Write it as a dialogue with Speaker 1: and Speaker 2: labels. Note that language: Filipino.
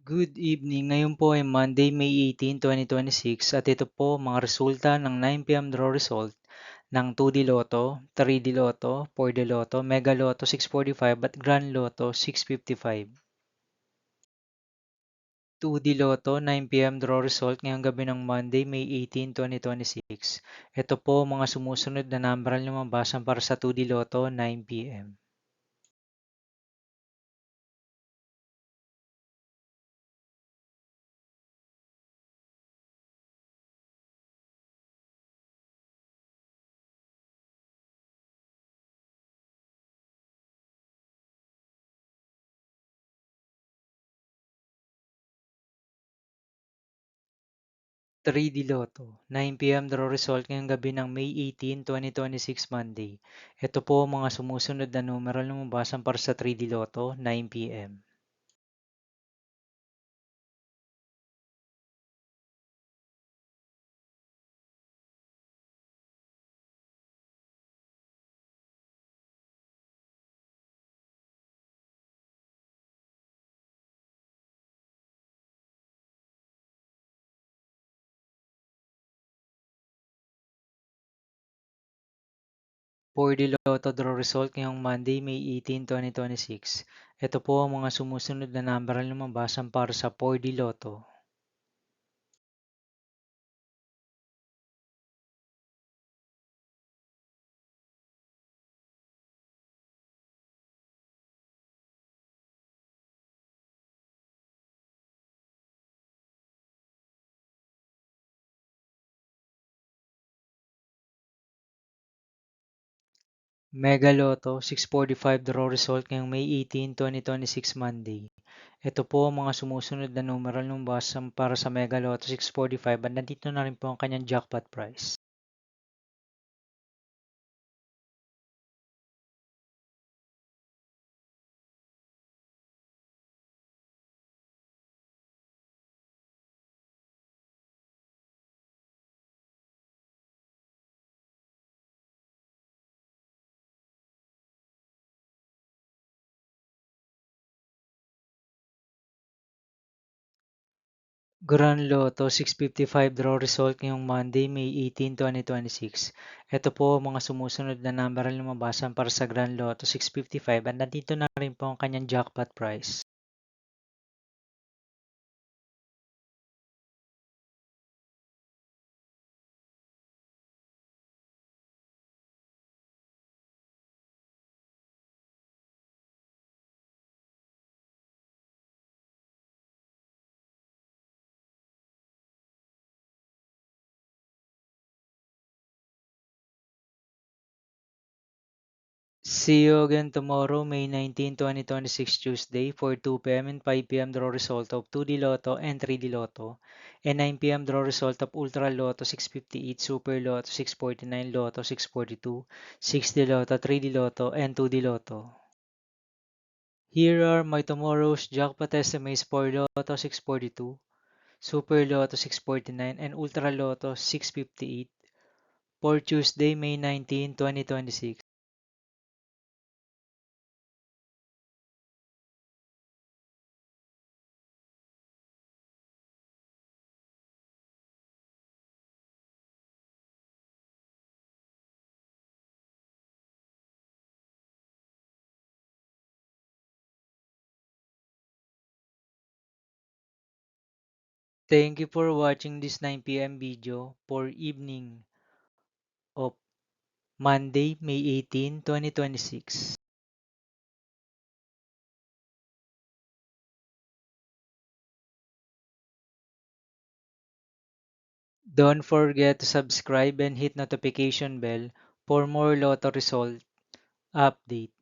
Speaker 1: Good evening. Ngayon po ay Monday, May 18, 2026 at ito po mga resulta ng 9 PM draw result ng 2D Lotto, 3D Lotto, 4D Lotto, Mega Lotto 645 at Grand Lotto 655. 2D Lotto 9 PM draw result ngayong gabi ng Monday, May 18, 2026. Ito po mga sumusunod na number ang lumabasan para sa 2D Lotto 9 PM. 3D Lotto, 9 PM draw result ngayong gabi ng May 18, 2026 Monday. Ito po ang mga sumusunod na numero na lumabasan para sa 3D Lotto, 9 PM. For the Lotto draw result ngayong Monday, May 18, 2026. Ito po ang mga sumusunod na number na lumabasan para sa 4D Lotto. Mega Lotto 645 draw result ngayong May 18, 2026 Monday. Ito po ang mga sumusunod na numero na lumabasan para sa Mega Lotto 645 at nandito na rin po ang kanyang jackpot price. Grand Lotto 655 draw result ngayong Monday, May 18, 2026. Ito po ang mga sumusunod na number ang lumabasan para sa Grand Lotto 655 at nandito na rin po ang kanyang jackpot price. See you again tomorrow, May 19, 2026 Tuesday for 2 PM and 5 PM draw result of 2D Lotto and 3D Lotto and 9 PM draw result of Ultra Lotto 658, Super Lotto 649, Lotto 642, 6D Lotto, 3D Lotto and 2D Lotto. Here are my tomorrow's jackpot estimates for Lotto 642, Super Lotto 649, and Ultra Lotto 658 for Tuesday, May 19, 2026. Thank you for watching this 9 PM video for evening of Monday, May 18, 2026. Don't forget to subscribe and hit notification bell for more Lotto result update.